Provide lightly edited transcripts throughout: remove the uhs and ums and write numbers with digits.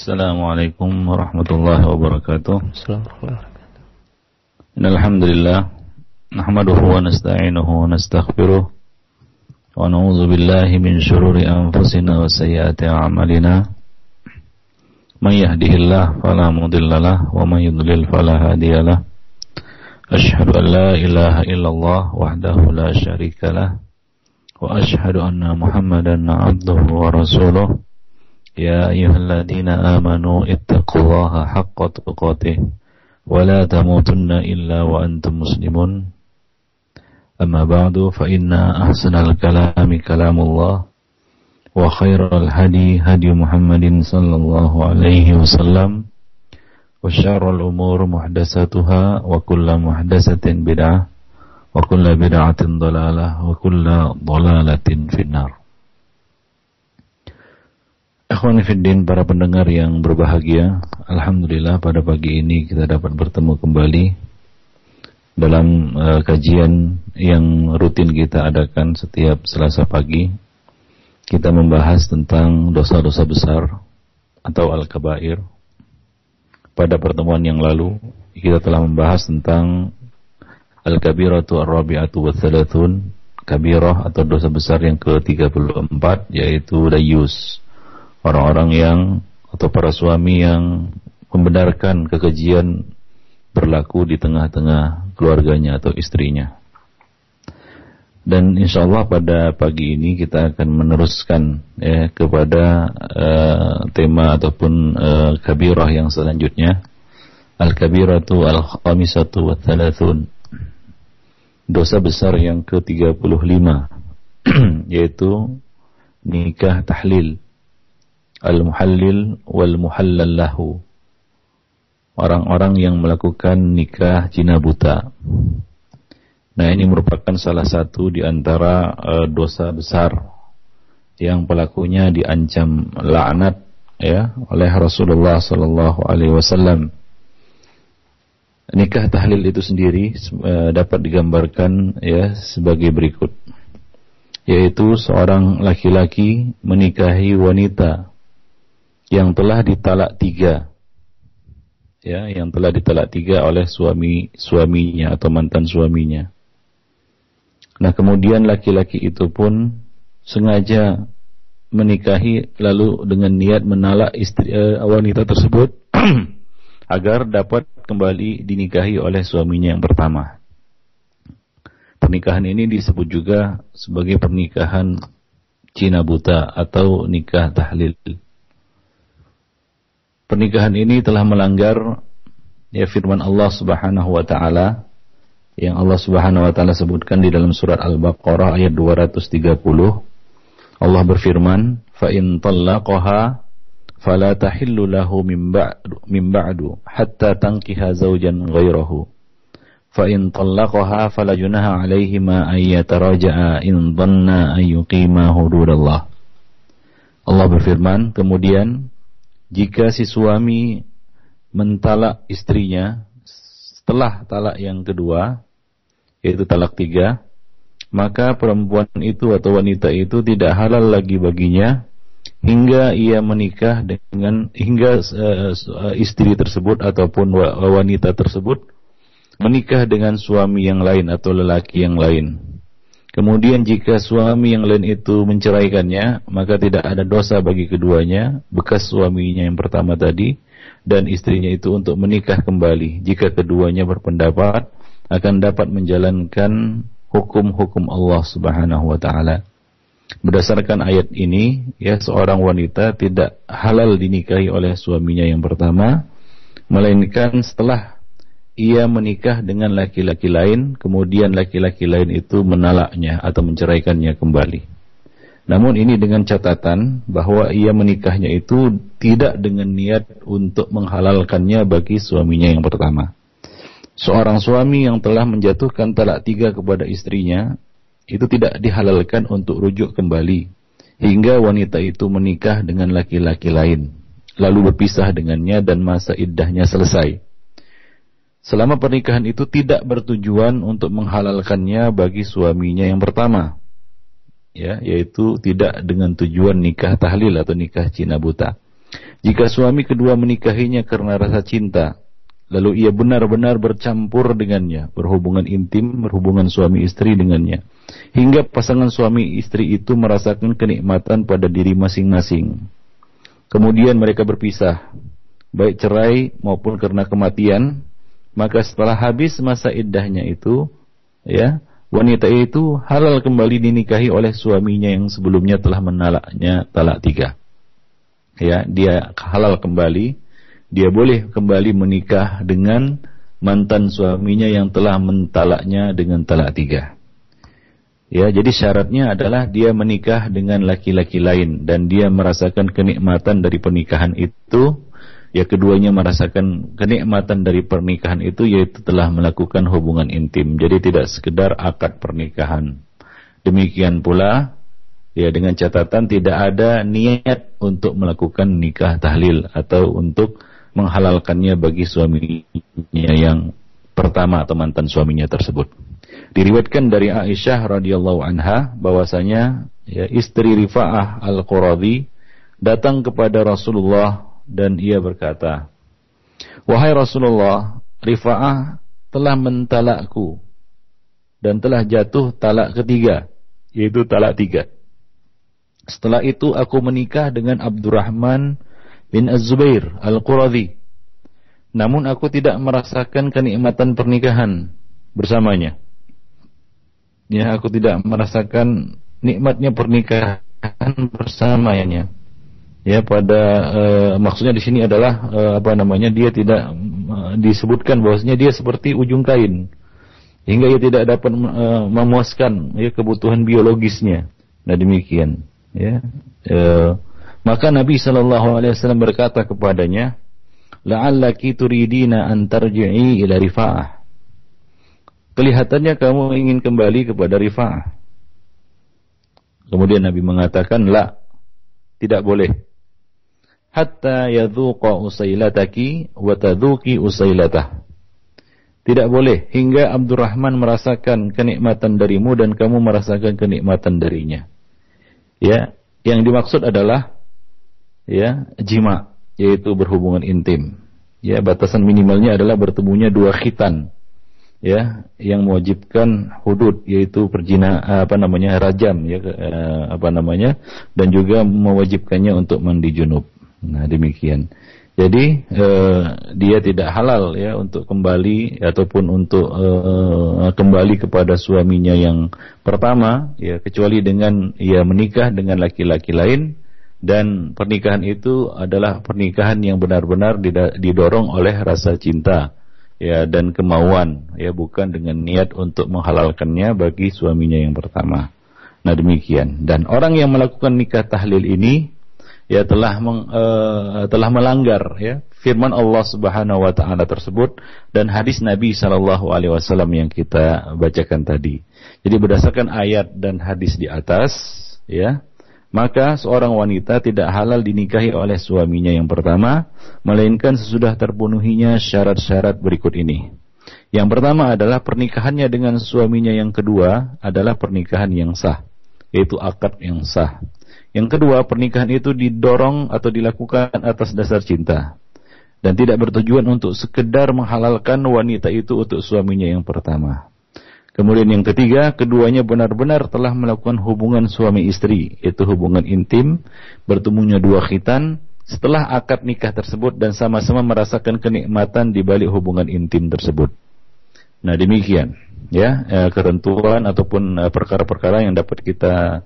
Assalamualaikum warahmatullahi wabarakatuh. Assalamualaikum. Innal hamdalillah nahmaduhu wa nasta'inuhu wa nastaghfiruh wa na'udzu billahi min shururi anfusina wa sayyiati a'malina. May yahdihillahu fala mudhillalah wa may yudlil fala hadiyalah. Asyhadu an la ilaha illallah wahdahu la syarikalah wa asyhadu anna Muhammadan 'abduhu wa rasuluh. Ya ayyuhalladzina amanu ittaqullaha haqqa tuqatih wa la tamutunna illa wa antum muslimun. Amma ba'du fa inna ahsanal kalami kalamullah wa khairal hadi hadi Muhammadin sallallahu alaihi wasallam wa syarrul umur muhdatsatuha wa kullu muhdatsatin bid'ah wa kullu bid'atin dhalalah wa kullu dhalalatin finnar. Ikhwani fiddin, para pendengar yang berbahagia, alhamdulillah pada pagi ini kita dapat bertemu kembali dalam kajian yang rutin kita adakan setiap Selasa pagi. Kita membahas tentang dosa-dosa besar atau al-kabair. Pada pertemuan yang lalu kita telah membahas tentang al-kabiratu ar-rabi'atu wa thalathun, kabirah atau dosa besar yang ke-34, yaitu dayus. Orang-orang yang atau para suami yang membenarkan kekejian berlaku di tengah-tengah keluarganya atau istrinya. Dan insyaallah pada pagi ini kita akan meneruskan kepada tema ataupun kabirah yang selanjutnya, al-kabiratu al-khamisatu wa thalathun, dosa besar yang ke-35, yaitu nikah tahlil, al-muhallil wal muhallal lahu, orang-orang yang melakukan nikah zina buta. Nah, ini merupakan salah satu di antara dosa besar yang pelakunya diancam laknat oleh Rasulullah sallallahu alaihi wasallam. Nikah tahlil itu sendiri dapat digambarkan sebagai berikut, yaitu seorang laki-laki menikahi wanita yang telah ditalak tiga, yang telah ditalak tiga oleh suaminya atau mantan suaminya. Nah, kemudian laki-laki itu pun sengaja menikahi lalu dengan niat menalak wanita tersebut agar dapat kembali dinikahi oleh suaminya yang pertama. Pernikahan ini disebut juga sebagai pernikahan zina buta atau nikah tahlil. Pernikahan ini telah melanggar firman Allah Subhanahu wa taala yang Allah Subhanahu wa taala sebutkan di dalam surat Al-Baqarah ayat 230. Allah berfirman, "Fa in tallaqaha fala tahillu lahu min ba'du hatta tankiha zawjan ghairahu. Fa in tallaqaha fala junaha 'alaihima ay yataraja'a in dhanna an yuqima hududallah." Allah berfirman, kemudian jika si suami mentalak istrinya setelah talak yang kedua, yaitu talak tiga, maka perempuan itu atau wanita itu tidak halal lagi baginya hingga ia menikah hingga istri tersebut ataupun wanita tersebut menikah dengan suami yang lain atau lelaki yang lain. Kemudian jika suami yang lain itu menceraikannya, maka tidak ada dosa bagi keduanya, bekas suaminya yang pertama tadi dan istrinya itu untuk menikah kembali jika keduanya berpendapat akan dapat menjalankan hukum-hukum Allah Subhanahu wa taala. Berdasarkan ayat ini, seorang wanita tidak halal dinikahi oleh suaminya yang pertama, melainkan setelah ia menikah dengan laki-laki lain, kemudian laki-laki lain itu menalaknya atau menceraikannya kembali. Namun ini dengan catatan bahwa ia menikahnya itu tidak dengan niat untuk menghalalkannya bagi suaminya yang pertama. Seorang suami yang telah menjatuhkan talak tiga kepada istrinya, itu tidak dihalalkan untuk rujuk kembali hingga wanita itu menikah dengan laki-laki lain, lalu berpisah dengannya dan masa iddahnya selesai. Selama pernikahan itu tidak bertujuan untuk menghalalkannya bagi suaminya yang pertama, yaitu tidak dengan tujuan nikah tahlil atau nikah zina buta. Jika suami kedua menikahinya karena rasa cinta, lalu ia benar-benar bercampur dengannya, berhubungan intim, berhubungan suami istri dengannya, hingga pasangan suami istri itu merasakan kenikmatan pada diri masing-masing. Kemudian mereka berpisah, baik cerai maupun karena kematian, maka setelah habis masa iddahnya itu, ya, wanita itu halal kembali dinikahi oleh suaminya yang sebelumnya telah menalaknya talak 3. Ya, dia halal kembali. Dia boleh kembali menikah dengan mantan suaminya yang telah mentalaknya dengan talak 3. Ya, jadi syaratnya adalah dia menikah dengan laki-laki lain dan dia merasakan kenikmatan dari pernikahan itu. Ya, keduanya merasakan kenikmatan dari pernikahan itu, yaitu telah melakukan hubungan intim. Jadi tidak sekedar akad pernikahan. Demikian pula, ya, dengan catatan tidak ada niat untuk melakukan nikah tahlil atau untuk menghalalkannya bagi suaminya yang pertama atau mantan suaminya tersebut. Diriwayatkan dari Aisyah radhiyallahu anha bahwasanya, ya, istri Rifa'ah Al-Quradhi datang kepada Rasulullah dan ia berkata, "Wahai Rasulullah, Rifa'ah telah mentalakku dan telah jatuh talak ketiga, yaitu talak 3. Setelah itu aku menikah dengan Abdurrahman bin Az-Zubair Al-Quradhi. Namun aku tidak merasakan kenikmatan pernikahan bersamanya. Ya, aku tidak merasakan nikmatnya pernikahan bersamanya. Ya, maksudnya di sini adalah dia tidak disebutkan bahwasanya dia seperti ujung kain, hingga ia tidak dapat memuaskan, ya, kebutuhan biologisnya. Nah, demikian. Ya, maka Nabi SAW berkata kepadanya, "La'allaki turidina an tarji'i ila Rifa'ah." Kelihatannya kamu ingin kembali kepada Rifa'ah. Kemudian Nabi mengatakan, "La, tidak boleh. Hatta yadhuqa usailataki wa tadhuqi usailatah." Tidak boleh hingga Abdurrahman merasakan kenikmatan darimu dan kamu merasakan kenikmatan darinya. Ya, yang dimaksud adalah, ya, jima, yaitu berhubungan intim. Ya, batasan minimalnya adalah bertemunya 2 khitan, ya, yang mewajibkan hudud, yaitu rajam, ya, dan juga mewajibkannya untuk mandi junub. Nah, demikian. Jadi dia tidak halal, ya, untuk kembali ataupun untuk kembali kepada suaminya yang pertama, ya, kecuali dengan ia menikah dengan laki-laki lain. Dan pernikahan itu adalah pernikahan yang benar-benar didorong oleh rasa cinta, ya, dan kemauan, ya, bukan dengan niat untuk menghalalkannya bagi suaminya yang pertama. Nah, demikian. Dan orang yang melakukan nikah tahlil ini, ya, telah melanggar, ya, firman Allah Subhanahu wa taala tersebut dan hadis Nabi sallallahu alaihi wasallam yang kita bacakan tadi. Jadi berdasarkan ayat dan hadis di atas, ya, maka seorang wanita tidak halal dinikahi oleh suaminya yang pertama, melainkan sesudah terpenuhinya syarat-syarat berikut ini. Yang pertama adalah pernikahannya dengan suaminya yang kedua adalah pernikahan yang sah, yaitu akad yang sah. Yang kedua, pernikahan itu didorong atau dilakukan atas dasar cinta dan tidak bertujuan untuk sekedar menghalalkan wanita itu untuk suaminya yang pertama. Kemudian yang ketiga, keduanya benar-benar telah melakukan hubungan suami istri, yaitu hubungan intim, bertemunya 2 khitan setelah akad nikah tersebut dan sama-sama merasakan kenikmatan di balik hubungan intim tersebut. Nah, demikian, ya, ketentuan ataupun perkara-perkara yang dapat kita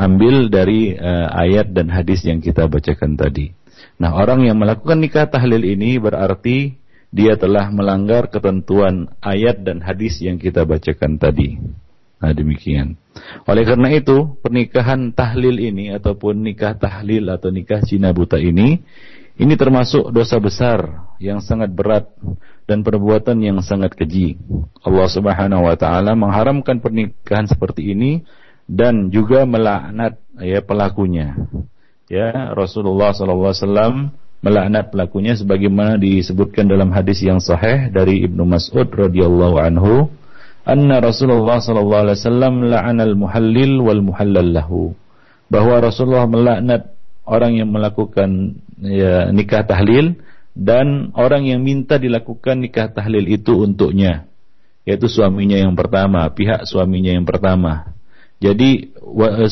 ambil dari ayat dan hadis yang kita bacakan tadi. Nah, orang yang melakukan nikah tahlil ini berarti dia telah melanggar ketentuan ayat dan hadis yang kita bacakan tadi. Nah, demikian. Oleh karena itu, pernikahan tahlil ini ataupun nikah tahlil atau nikah zina buta ini termasuk dosa besar yang sangat berat dan perbuatan yang sangat keji. Allah Subhanahu wa taala mengharamkan pernikahan seperti ini dan juga melaknat, ya, pelakunya. Ya, Rasulullah sallallahu alaihi wasallam melaknat pelakunya sebagaimana disebutkan dalam hadis yang sahih dari Ibnu Mas'ud radhiyallahu anhu, anna Rasulullah sallallahu alaihi wasallam la'ana al-muhallil wal muhallal lahu, bahwa Rasulullah melaknat orang yang melakukan nikah tahlil dan orang yang minta dilakukan nikah tahlil itu untuknya, yaitu suaminya yang pertama, pihak suaminya yang pertama. Jadi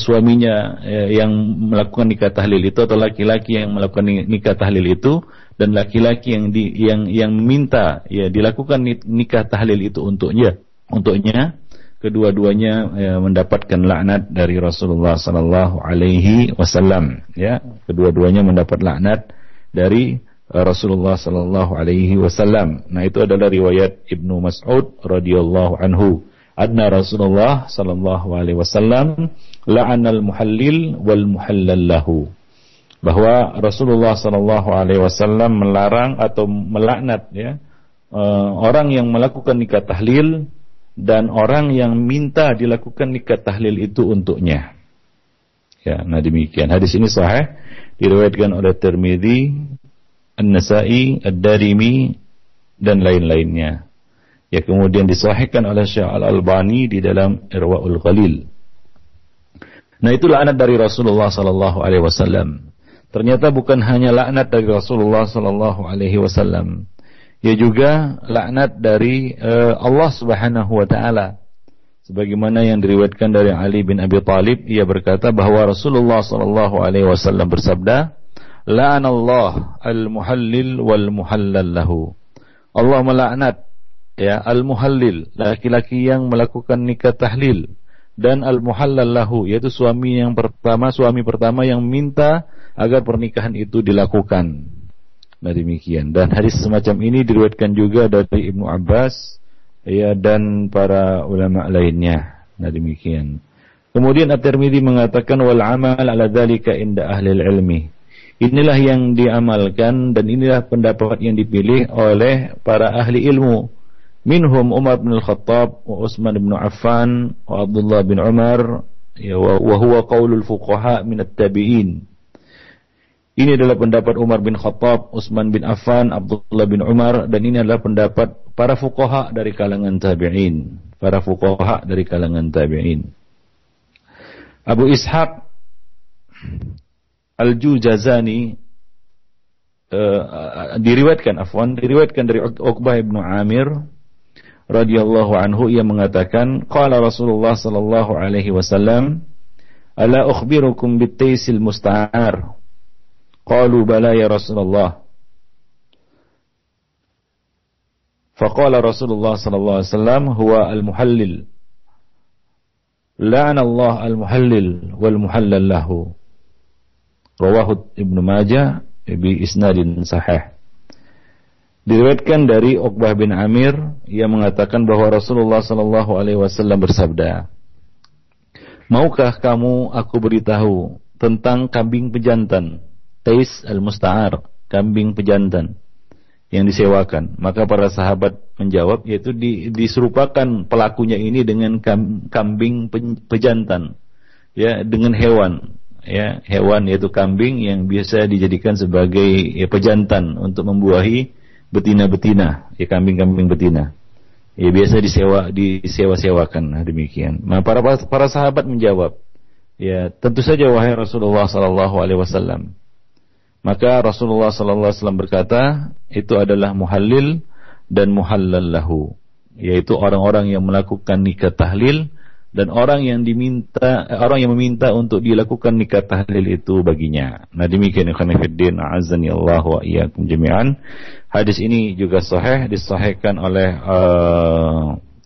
suaminya yang melakukan nikah tahlil itu atau laki-laki yang melakukan nikah tahlil itu dan laki-laki yang minta dilakukan nikah tahlil itu untuknya, kedua-duanya mendapatkan laknat dari Rasulullah sallallahu alaihi wasallam. Ya, kedua-duanya mendapat laknat dari Rasulullah sallallahu alaihi wasallam. Nah, itu adalah riwayat Ibnu Mas'ud radhiyallahu anhu. Anna Rasulullah sallallahu alaihi wasallam la'anal muhallil wal muhallal lahu. Bahwa Rasulullah sallallahu alaihi wasallam melarang atau melaknat orang yang melakukan nikah tahlil dan orang yang minta dilakukan nikah tahlil itu untuknya. Ya, nah demikian. Hadis ini sahih, diriwayatkan oleh Tirmidzi, An-Nasa'i, Ad-Darimi dan lain-lainnya. Ya, kemudian disahihkan oleh Syekh Al-Albani di dalam Irwaul Ghalil. Nah, itu laknat dari Rasulullah sallallahu alaihi wasallam. Ternyata bukan hanya laknat dari Rasulullah sallallahu alaihi wasallam. Ya juga laknat dari Allah Subhanahu wa taala. Sebagaimana yang diriwayatkan dari Ali bin Abi Thalib, ia berkata bahwa Rasulullah sallallahu alaihi wasallam bersabda, "La'anallahu al-muhallil wal muhallal lahu." Allah melaknat al-muhallil, laki-laki yang melakukan nikah tahlil, dan al-muhallal lahu, yaitu suami pertama yang minta agar pernikahan itu dilakukan. Nah demikian. Dan hadis semacam ini diriwayatkan juga dari Ibnu Abbas dan para ulama lainnya. Nah demikian. Kemudian At-Tirmidzi mengatakan wal amal ala dzalika inda ahli ilmi. Inilah yang diamalkan dan inilah pendapat yang dipilih oleh para ahli ilmu. Minhum Umar bin Al-Khattab wa Utsman bin Affan wa Abdullah bin Umar wa huwa qaulul fuqaha min at-tabi'in. Ini adalah pendapat Umar bin Khattab, Utsman bin Affan, Abdullah bin Umar, dan ini adalah pendapat para fuqaha dari kalangan tabi'in. Abu Ishaq Al-Juzazani diriwayatkan dari Uqbah bin Amir radhiyallahu anhu, ia mengatakan qala Rasulullah sallallahu alaihi wasallam ala ukhbirukum bit-taisil musta'ar. Qalu bala ya Rasulullah. Faqala Rasulullah sallallahu alaihi wasallam huwa al-muhallil. La'ana Allah al-muhallil wal muhallal lahu. Rawahu Ibnu Majah bi isnadin sahih. Diriwayatkan dari Uqbah bin Amir, ia mengatakan bahwa Rasulullah sallallahu alaihi wasallam bersabda, "Maukah kamu aku beritahu tentang kambing pejantan?" Tais al-musta'ar, kambing pejantan yang disewakan. Maka para sahabat menjawab, yaitu diserupakan pelakunya ini dengan kambing pejantan, dengan hewan, hewan yaitu kambing yang biasa dijadikan sebagai pejantan untuk membuahi betina-betina, kambing-kambing betina. Biasa disewa-sewakan. Nah, demikian. Nah, para sahabat menjawab, tentu saja wahai Rasulullah sallallahu alaihi wasallam. Maka Rasulullah sallallahu alaihi wasallam berkata, itu adalah muhallil dan muhallal lahu, yaitu orang-orang yang melakukan nikah tahlil dan orang yang meminta untuk dilakukan nikah tahlil itu baginya. Nah demikian ikhwan fillah, a'azzani Allah wa iyyakum jami'an. Hadis ini juga sahih, disahihkan oleh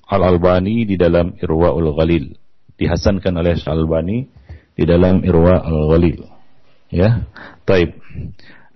Al-Albani di dalam Irwaul Ghalil, dihasankan oleh Al-Albani di dalam Irwaul Ghalil. Taib.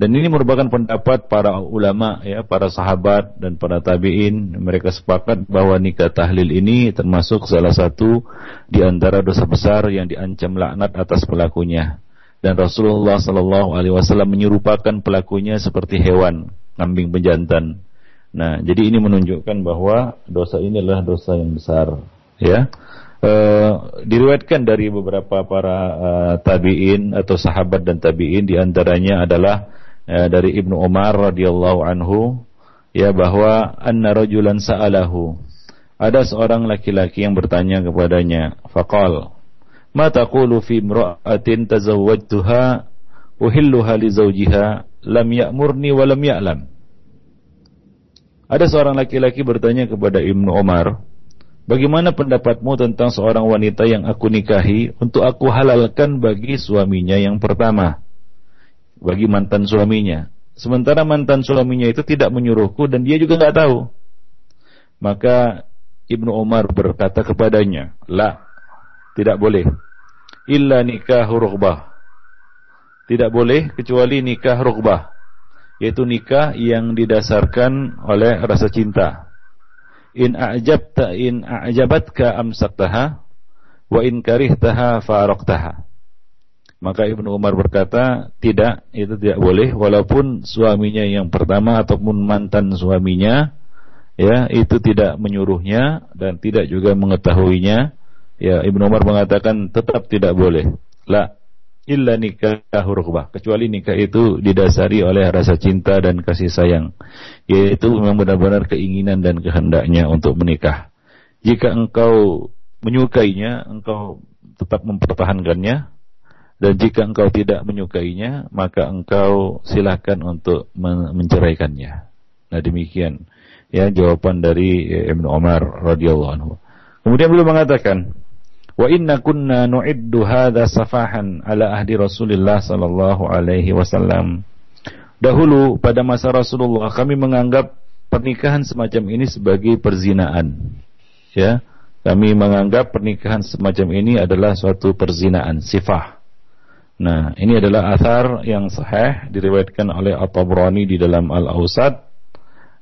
Dan ini merupakan pendapat para ulama, para sahabat dan para tabi'in. Mereka sepakat bahwa nikah tahlil ini termasuk salah satu di antara dosa besar yang diancam laknat atas pelakunya. Dan Rasulullah sallallahu alaihi wasallam menyerupakan pelakunya seperti hewan, kambing pejantan. Nah, jadi ini menunjukkan bahwa dosa ini adalah dosa yang besar, diriwayatkan dari beberapa para tabi'in atau sahabat dan tabi'in, di antaranya adalah dari Ibnu Umar radhiyallahu anhu, bahwa anna rajulan sa'alahu, ada seorang laki-laki yang bertanya kepadanya, faqal ma taqulu fi imra'atin tazawwajtuha uhilluha li zawjiha lam ya'murni wa lam ya'lam. Ada seorang laki-laki bertanya kepada Ibnu Umar, bagaimana pendapatmu tentang seorang wanita yang aku nikahi untuk aku halalkan bagi suaminya yang pertama, bagi mantan suaminya, sementara mantan suaminya itu tidak menyuruhku dan dia juga nggak tahu. Maka Ibnu Umar berkata kepadanya, la, tidak boleh, illa nikah rughbah, tidak boleh kecuali nikah rughbah, yaitu nikah yang didasarkan oleh rasa cinta. In a'jabatka amsaktaha wa in karihtaha faraqtaha. Maka Ibnu Umar berkata, tidak, itu tidak boleh walaupun suaminya yang pertama ataupun mantan suaminya ya itu tidak menyuruhnya dan tidak juga mengetahuinya. Ya, Ibnu Umar mengatakan tetap tidak boleh. La illa nikah rughbah, kecuali nikah itu didasari oleh rasa cinta dan kasih sayang, yaitu memang benar-benar keinginan dan kehendaknya untuk menikah. Jika engkau menyukainya, engkau tetap mempertahankannya, dan jika engkau tidak menyukainya, maka engkau silakan untuk menceraikannya. Nah, demikian ya jawaban dari Ibnu Umar radhiyallahu anhu. Kemudian beliau mengatakan, wa inna kunna nu'iddu hadza safahan ala ahdi Rasulillah sallallahu alaihi wasallam. Dahulu pada masa Rasulullah kami menganggap pernikahan semacam ini sebagai perzinaan. Ya, kami menganggap pernikahan semacam ini adalah suatu perzinaan, sifah. Nah, ini adalah athar yang sahih diriwayatkan oleh At-Tabrani di dalam Al-Awsat,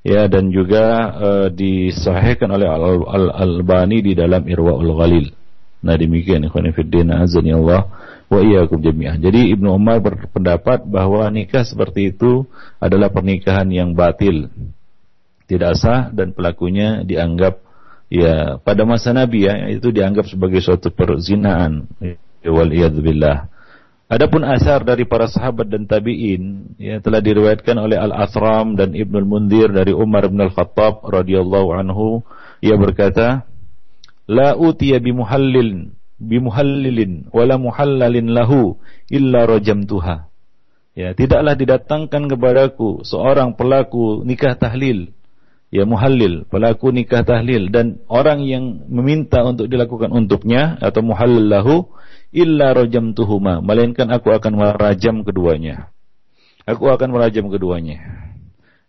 ya, dan juga disahihkan oleh Al-Albani di dalam Irwaul Ghalil. Nah, demikian ikhwan fillah azani Allah wa iyyakum jami'an. Jadi Ibnu Umar berpendapat bahwa nikah seperti itu adalah pernikahan yang batil, tidak sah, dan pelakunya dianggap ya pada masa Nabi ya itu dianggap sebagai suatu perzinaan. Wal iyad billah. Adapun asar dari para sahabat dan tabi'in ya telah diriwayatkan oleh Al-Athram dan Ibnul Munzir dari Umar bin Al-Khattab radhiyallahu anhu, ia berkata, la utiya bimuhallilin wala muhallalin lahu illa rajamtuha. Ya, tidaklah didatangkan kepadaku seorang pelaku nikah tahlil, ya muhallil, pelaku nikah tahlil, dan orang yang meminta untuk dilakukan untuknya atau muhallal lahu illa rajamtuhuma, melainkan aku akan merajam keduanya. Aku akan merajam keduanya.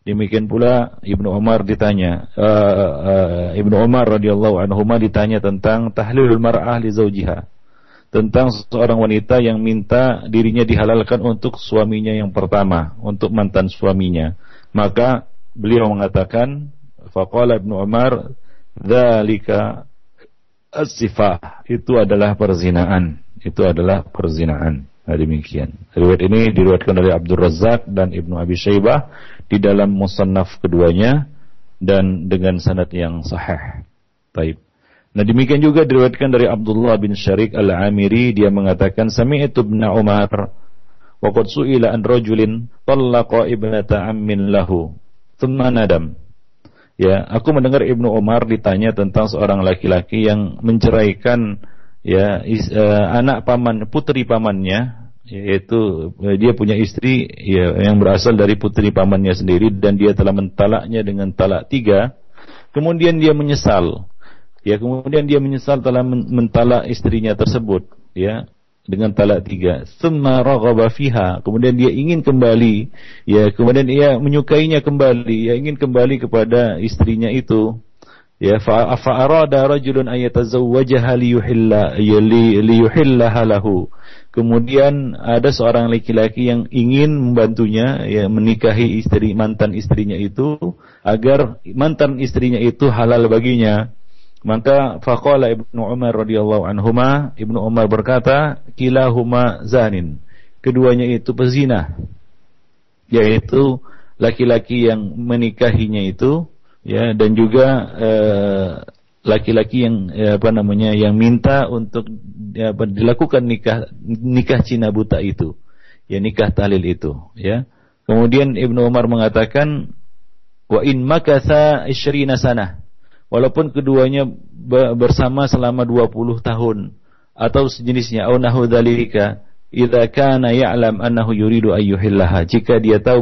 Demikian pula Ibnu Umar ditanya, Ibnu Umar radhiyallahu anhuma ditanya tentang tahlilul mar'ah li zawjiha, tentang seorang wanita yang minta dirinya dihalalkan untuk suaminya yang pertama, untuk mantan suaminya. Maka beliau mengatakan, faqala Ibnu Umar, dzalika as-sifah, itu adalah perzinaan. Itu adalah perzinaan. Nah, demikian. Riwayat ini diriwayatkan oleh Abdul Razzaq dan Ibnu Abi Syaibah di dalam musannaf keduanya dan dengan sanad yang sahih. Baik. Nah, demikian juga diriwayatkan dari Abdullah bin Syarik Al-Amiri, dia mengatakan sami'tu Ibnu Umar wa qad su'ila an rajulin talaqa ibnata ammin lahu thumma nadam. Ya, aku mendengar Ibnu Umar ditanya tentang seorang laki-laki yang menceraikan ya anak paman, putri pamannya, yaitu dia punya istri ya yang berasal dari putri pamannya sendiri dan dia telah mentalaknya dengan talak 3. Kemudian dia menyesal. Ya, kemudian dia menyesal telah mentalak istrinya tersebut ya dengan talak 3. Tsumma raghaba fiha, kemudian dia ingin kembali, ya kemudian ia menyukainya kembali, ia ingin kembali kepada istrinya itu. Ya, fa arada rajulun ayatazawwajaha liyuhillaha lahu. Kemudian ada seorang laki-laki yang ingin membantunya ya menikahi mantan istrinya itu agar mantan istrinya itu halal baginya. Maka faqala Ibnu Umar radhiyallahu anhuma, Ibnu Umar berkata, kilahuma zanin, keduanya itu pezina, yaitu laki-laki yang menikahinya itu ya dan juga laki-laki yang yang minta untuk dilakukan nikah Cina buta itu, ya nikah tahlil itu ya. Kemudian Ibnu Umar mengatakan, wa in makatha 20 sanah, walaupun keduanya bersama selama 20 tahun atau sejenisnya, au nahu dzalika, idza kana ya'lam annahu yuridu ayyuhillaha, jika dia tahu